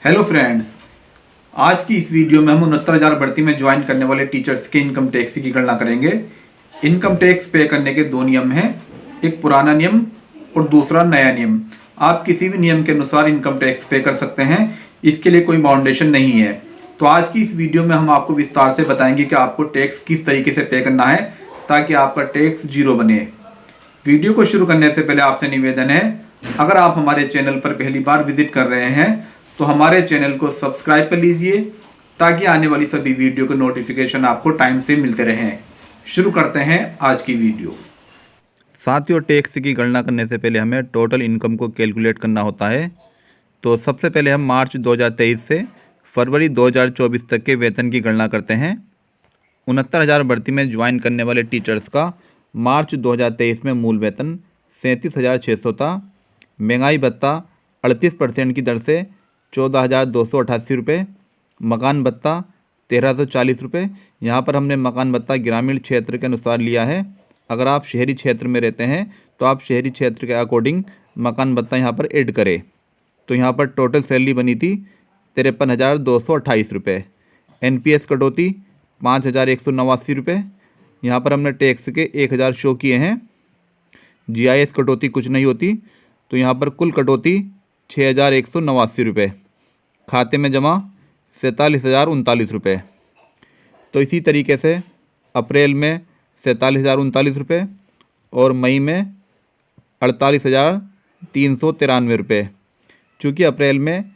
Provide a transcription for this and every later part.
Hello friends, आज की इस वीडियो में हम 69,000 भर्ती में ज्वाइन करने वाले टीचर्स के इनकम टैक्स की गणना करेंगे। इनकम टैक्स पे करने के दो नियम हैं, एक पुराना नियम और दूसरा नया नियम। आप किसी भी नियम के अनुसार इनकम टैक्स पे कर सकते हैं, इसके लिए कोई बाउंडेशन नहीं है। तो आज की इस वीडियो में हम आपको विस्तार से बताएंगे कि आपको टैक्स किस तरीके से पे करना है ताकि आपका टैक्स जीरो बने। वीडियो को शुरू करने से पहले आपसे निवेदन है, अगर आप हमारे चैनल पर पहली बार विजिट कर रहे हैं तो हमारे चैनल को सब्सक्राइब कर लीजिए ताकि आने वाली सभी वीडियो के नोटिफिकेशन आपको टाइम से मिलते रहें। शुरू करते हैं आज की वीडियो। साथियों, टैक्स की गणना करने से पहले हमें टोटल इनकम को कैलकुलेट करना होता है। तो सबसे पहले हम मार्च 2023 से फरवरी 2024 तक के वेतन की गणना करते हैं। 69,000 भर्ती में ज्वाइन करने वाले टीचर्स का मार्च 2023 में मूल वेतन 37,600 था। महंगाई भत्ता 38% की दर से 14,288 रुपये, मकान भत्ता 1,340 रुपये। यहाँ पर हमने मकान भत्ता ग्रामीण क्षेत्र के अनुसार लिया है। अगर आप शहरी क्षेत्र में रहते हैं तो आप शहरी क्षेत्र के अकॉर्डिंग मकान भत्ता यहाँ पर ऐड करें। तो यहाँ पर टोटल सैलरी बनी थी 53,228 रुपये। NPS कटौती 5,189 रुपये। यहाँ पर हमने टैक्स के 1,000 शो किए हैं। GIS कटौती कुछ नहीं होती, तो यहाँ पर कुल कटौती 6,189 रुपये। खाते में जमा 47,039 रुपये। तो इसी तरीके से अप्रैल में 47,039 रुपये और मई में 48,393 रुपये। चूँकि अप्रैल में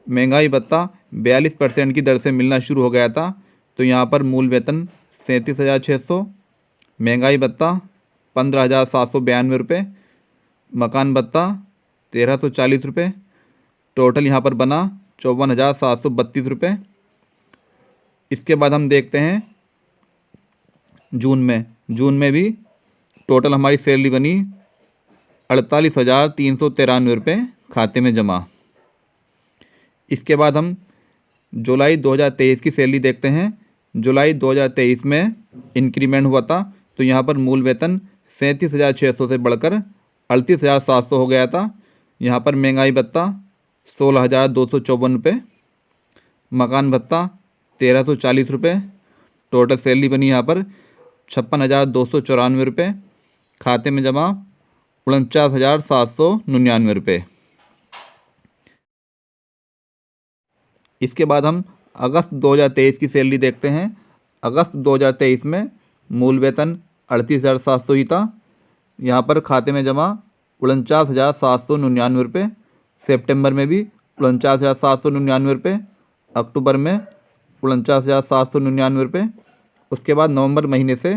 महंगाई भत्ता 42% की दर से मिलना शुरू हो गया था, तो यहाँ पर मूल वेतन 37,600, महंगाई भत्ता 15,792 रुपये, मकान भत्ता 1,340 रुपये। टोटल यहाँ पर बना 54,732 रुपये। इसके बाद हम देखते हैं जून में भी टोटल हमारी सैलरी बनी 48,393 रुपये खाते में जमा। इसके बाद हम जुलाई 2023 की सैलरी देखते हैं। जुलाई 2023 में इंक्रीमेंट हुआ था, तो यहाँ पर मूल वेतन 37,600 से बढ़कर 38,700 हो गया था। यहाँ पर महंगाई भत्ता 16,254 रुपये, मकान भत्ता 1,340 रुपये। टोटल सैलरी बनी यहाँ पर 56,294 रुपये। खाते में जमा 49,799 रुपये। इसके बाद हम अगस्त 2023 की सैलरी देखते हैं। अगस्त 2023 में मूल वेतन 38,700 ही था। यहाँ पर खाते में जमा 49,799 रुपये। सितंबर में भी 49,799 रुपये, अक्टूबर में 49,799 रुपये। उसके बाद नवंबर महीने से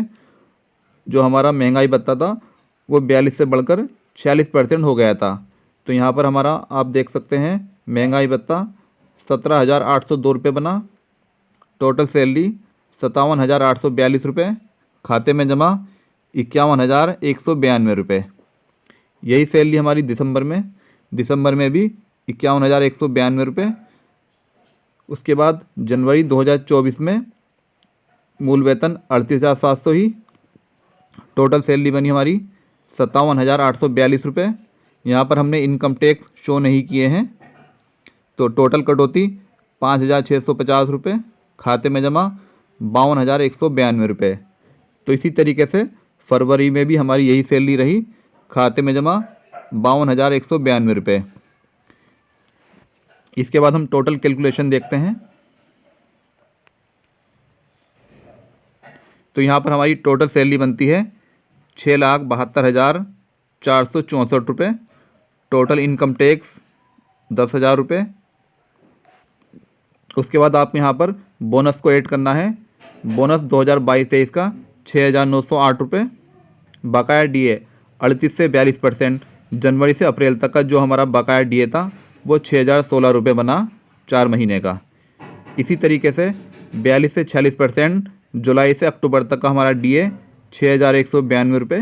जो हमारा महंगाई भत्ता था वो 42 से बढ़कर 46% हो गया था। तो यहाँ पर हमारा आप देख सकते हैं महंगाई भत्ता 17,802 रुपये बना। टोटल सैलरी 57,842 रुपये। खाते में जमा 51,192 रुपये। यही सैलरी हमारी दिसंबर में भी 51,192 रुपये। उसके बाद जनवरी 2024 में मूल वेतन 38,700 ही। टोटल सैलरी बनी हमारी 57,842 रुपये। यहाँ पर हमने इनकम टैक्स शो नहीं किए हैं, तो टोटल कटौती 5,650 रुपये। खाते में जमा 52,192 रुपये। तो इसी तरीके से फरवरी में भी हमारी यही सैलरी रही। खाते में जमा 52,192 रुपये। इसके बाद हम टोटल कैलकुलेशन देखते हैं। तो यहाँ पर हमारी टोटल सैलरी बनती है 6,72,464 रुपये। टोटल इनकम टैक्स 10,000 रुपये। उसके बाद आप यहाँ पर बोनस को ऐड करना है। बोनस 2022-23 का 6,908 रुपये। बकाया DA 38 से 42%। जनवरी से अप्रैल तक का जो हमारा बकाया DA था वो 6,016 रुपये बना 4 महीने का। इसी तरीके से 42 से 46%। जुलाई से अक्टूबर तक का हमारा DA 6,192 रुपये।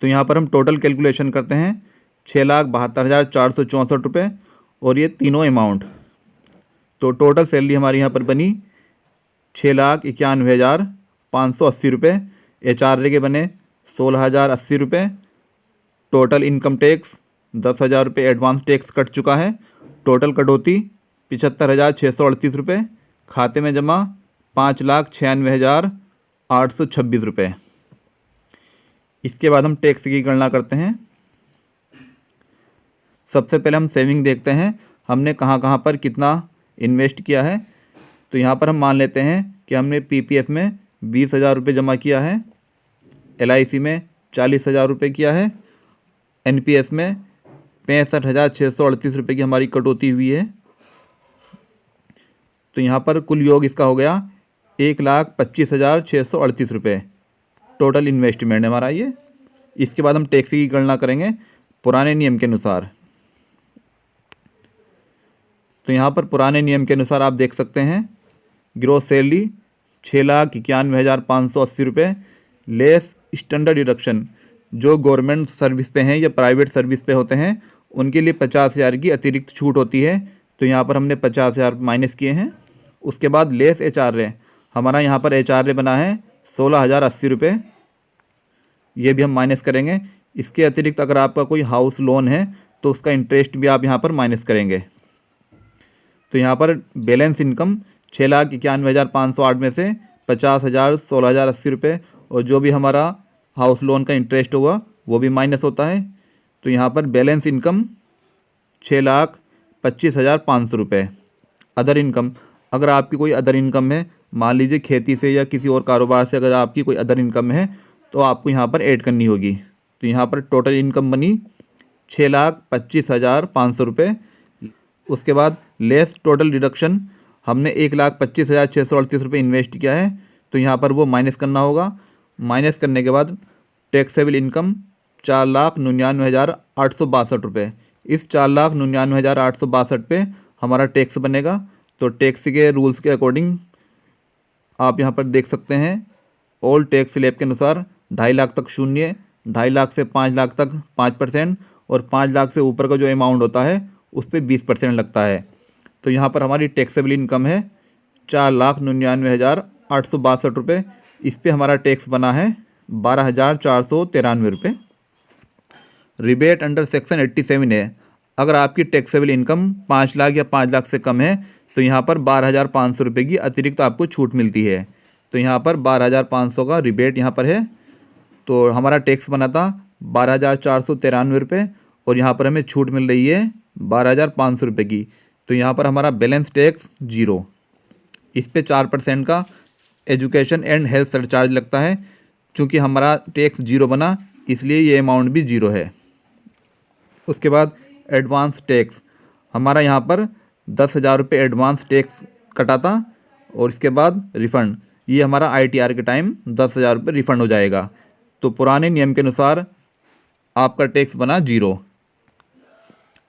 तो यहाँ पर हम टोटल कैलकुलेशन करते हैं 6,72,464 रुपये और ये तीनों अमाउंट। तो टोटल सैलरी हमारी यहाँ पर बनी 6,91,580 रुपये। HRA के बने 16,080 रुपये। टोटल इनकम टैक्स 10,000 रुपये एडवांस टैक्स कट चुका है। टोटल कटौती 75,638 रुपये। खाते में जमा 5,96,826 रुपये। इसके बाद हम टैक्स की गणना करते हैं। सबसे पहले हम सेविंग देखते हैं, हमने कहाँ कहाँ पर कितना इन्वेस्ट किया है। तो यहाँ पर हम मान लेते हैं कि हमने पीपीएफ में 20,000 रुपये जमा किया है, एलआईसी में 40,000 रुपये किया है, एनपीएस में 65,638 रुपये की हमारी कटौती हुई है। तो यहाँ पर कुल योग इसका हो गया 1,25,638 रुपये टोटल इन्वेस्टमेंट है हमारा ये। इसके बाद हम टैक्स की गणना करेंगे पुराने नियम के अनुसार। तो यहाँ पर पुराने नियम के अनुसार आप देख सकते हैं ग्रॉस सैलरी 6,91,580 रुपये लेस स्टैंडर्ड डिडक्शन। जो गवर्नमेंट सर्विस पे हैं या प्राइवेट सर्विस पे होते हैं उनके लिए 50,000 की अतिरिक्त छूट होती है। तो यहाँ पर हमने 50,000 माइनस किए हैं। उसके बाद लेस एचआरए, हमारा यहाँ पर एचआरए बना है 16,080 रुपये, ये भी हम माइनस करेंगे। इसके अतिरिक्त अगर आपका कोई हाउस लोन है तो उसका इंटरेस्ट भी आप यहाँ पर माइनस करेंगे। तो यहाँ पर बैलेंस इनकम 6,91,508 में से 50,000 16,080 रुपये और जो भी हमारा हाउस लोन का इंटरेस्ट होगा वो भी माइनस होता है। तो यहाँ पर बैलेंस इनकम 6,25,500 रुपये। अदर इनकम, अगर आपकी कोई अदर इनकम है, मान लीजिए खेती से या किसी और कारोबार से अगर आपकी कोई अदर इनकम है तो आपको यहाँ पर ऐड करनी होगी। तो यहाँ पर टोटल इनकम बनी 6,25,500 रुपये। उसके बाद लेस टोटल डिडक्शन, हमने 1,25,638 रुपये इन्वेस्ट किया है तो यहाँ पर वो माइनस करना होगा। माइनस करने के बाद टैक्सेबल इनकम 4,99,862 रुपये। इस 4,99,862 पे हमारा टैक्स बनेगा। तो टैक्स के रूल्स के अकॉर्डिंग आप यहाँ पर देख सकते हैं ऑल टैक्स स्लैब के अनुसार 2.5 लाख तक 0, 2.5 लाख से 5 लाख तक 5% और 5 लाख से ऊपर का जो अमाउंट होता है उस पर 20% लगता है। तो यहाँ पर हमारी टैक्सेबल इनकम है 4,99,862 रुपये। इस पर हमारा टैक्स बना है 12,493 रुपये। रिबेट अंडर सेक्शन 87 है। अगर आपकी टैक्सेबल इनकम 5 लाख या 5 लाख से कम है तो यहाँ पर 12,500 रुपये की अतिरिक्त आपको छूट मिलती है। तो यहाँ पर 12,500 का रिबेट यहाँ पर है। तो हमारा टैक्स बना था 12,493 रुपये और यहाँ पर हमें छूट मिल रही है 12,500 रुपये की। तो यहाँ पर हमारा बैलेंस टैक्स 0। इस पे 4% का एजुकेशन एंड हेल्थ सरचार्ज लगता है। चूँकि हमारा टैक्स 0 बना इसलिए ये अमाउंट भी 0 है। उसके बाद एडवांस टैक्स, हमारा यहाँ पर 10,000 रुपये एडवांस टैक्स कटा था और इसके बाद रिफ़ंड, ये हमारा ITR के टाइम 10,000 रुपये रिफ़ंड हो जाएगा। तो पुराने नियम के अनुसार आपका टैक्स बना 0।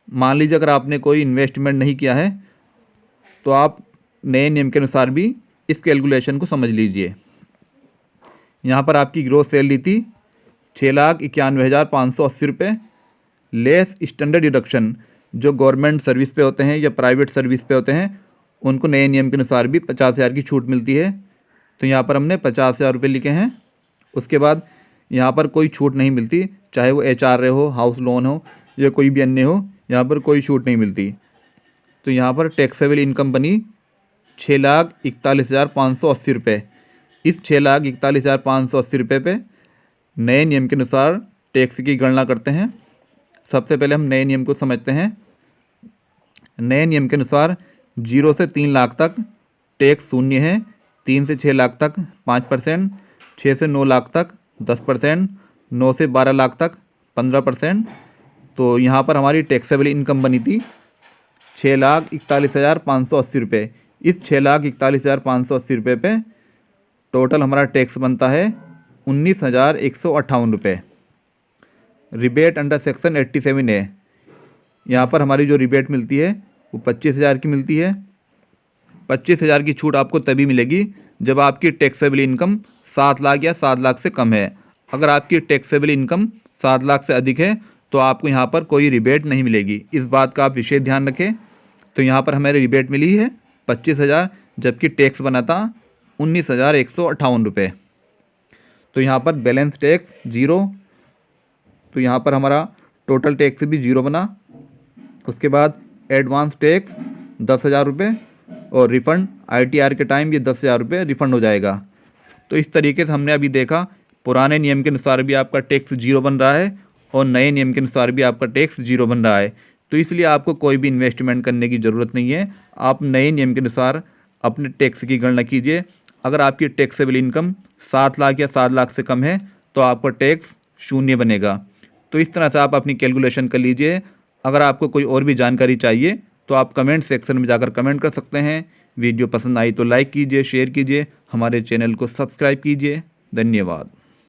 मान लीजिए अगर आपने कोई इन्वेस्टमेंट नहीं किया है तो आप नए नियम के अनुसार भी इस कैलकुलेशन को समझ लीजिए। यहाँ पर आपकी ग्रॉस सैलरी थी 6,91,580 रुपये लेस स्टैंडर्ड डिडक्शन। जो गवर्नमेंट सर्विस पे होते हैं या प्राइवेट सर्विस पे होते हैं उनको नए नियम के अनुसार भी 50,000 की छूट मिलती है। तो यहाँ पर हमने 50,000 रुपये लिखे हैं। उसके बाद यहाँ पर कोई छूट नहीं मिलती, चाहे वो HRA हो, हाउस लोन हो या कोई भी अन्य हो, यहाँ पर कोई छूट नहीं मिलती। तो यहाँ पर टैक्सेबल इनकम बनी 6,41,580 रुपये। इस 6,41,580 रुपये पे नए नियम के अनुसार टैक्स की गणना करते हैं। सबसे पहले हम नए नियम को समझते हैं। नए नियम के अनुसार 0 से 3 लाख तक टैक्स 0 है, 3 से 6 लाख तक 5%, 6 से 9 लाख तक 10%, 9 से 12 लाख तक 15%। तो यहाँ पर हमारी टैक्सेबल इनकम बनी थी 6,41,580 रुपये। इस 6,41,580 रुपये पे टोटल हमारा टैक्स बनता है 19,158 रुपये। रिबेट अंडर सेक्शन 87 है। यहाँ पर हमारी जो रिबेट मिलती है वो 25,000 की मिलती है। 25,000 की छूट आपको तभी मिलेगी जब आपकी टैक्सेबल इनकम 7 लाख या 7 लाख से कम है। अगर आपकी टैक्सेबल इनकम 7 लाख से अधिक है तो आपको यहाँ पर कोई रिबेट नहीं मिलेगी। इस बात का आप विशेष ध्यान रखें। तो यहाँ पर हमें रिबेट मिली है 25,000 जबकि टैक्स बना था 19,158 रुपये। तो यहाँ पर बैलेंस टैक्स 0। तो यहाँ पर हमारा टोटल टैक्स भी 0 बना। उसके बाद एडवांस टैक्स 10,000 रुपये और रिफ़ंड ITR के टाइम ये 10,000 रुपये रिफ़ंड हो जाएगा। तो इस तरीके से हमने अभी देखा पुराने नियम के अनुसार भी आपका टैक्स 0 बन रहा है और नए नियम के अनुसार भी आपका टैक्स 0 बन रहा है। तो इसलिए आपको कोई भी इन्वेस्टमेंट करने की ज़रूरत नहीं है। आप नए नियम के अनुसार अपने टैक्स की गणना कीजिए। अगर आपकी टैक्सेबल इनकम 7 लाख या 7 लाख से कम है तो आपका टैक्स 0 बनेगा। तो इस तरह से आप अपनी कैलकुलेशन कर लीजिए। अगर आपको कोई और भी जानकारी चाहिए तो आप कमेंट सेक्शन में जाकर कमेंट कर सकते हैं। वीडियो पसंद आई तो लाइक कीजिए, शेयर कीजिए, हमारे चैनल को सब्सक्राइब कीजिए। धन्यवाद।